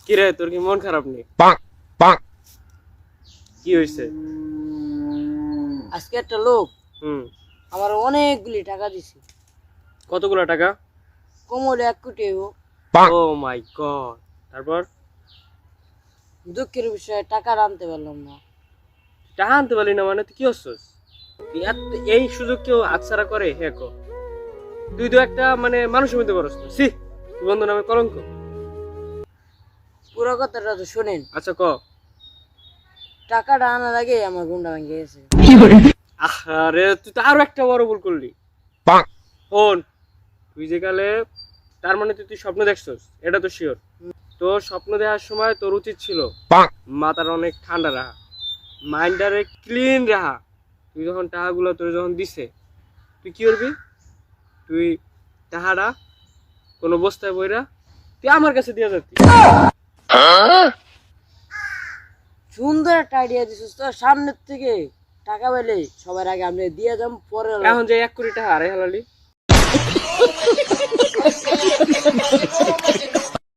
কি রে, তোর কি মন খারাপ নেই? কি হয়েছে? আজকে একটা লোক হুম। আমার অনেকগুলি টাকা দিছে, কতগুলো টাকা? কোমরে 1 কোটি হইব। ও মাই গড। তারপর? দুঃখের বিষয়ে টাকা আনতে পারলাম না। টাকা আনতে পারলি না মানে তুই কি হচ্ছিস? এই সুযোগ কেউ হাতছাড়া করে? হে কো, তুই তো একটা মানে মানুষের মধ্যে করস না। সি, তুই বন্ধু নামে কলঙ্ক। পুরো কথাটা তো শোনেন। আচ্ছা ক। টাকাটা আনার আগে আমার গুন্ডা ভেঙে গেছে। আরে তুই তো আরো একটা বড় ভুল করলি। শোন, তুই যে কালে, তার মানে তুই স্বপ্ন দেখছস, এটা তো শিওর। তোর স্বপ্ন দেখার সময় তোর উচিত ছিল মাথার অনেক ঠান্ডা রাখা, মাইন্ডারে ক্লিন রাখা। তুই যখন টাকাগুলো তোর যখন দিছে, তুই কি করবি? তুই টাকাটা কোনো বস্তায় বইরা তুই আমার কাছে দিয়ে যাচ্ছি। সুন্দর একটা আইডিয়া দিছিস তো, সামনের থেকে টাকা পেলে সবার আগে আমি দিয়ে যাম, পরে এখন যে 1 কোটি টাকা আরে হালালি।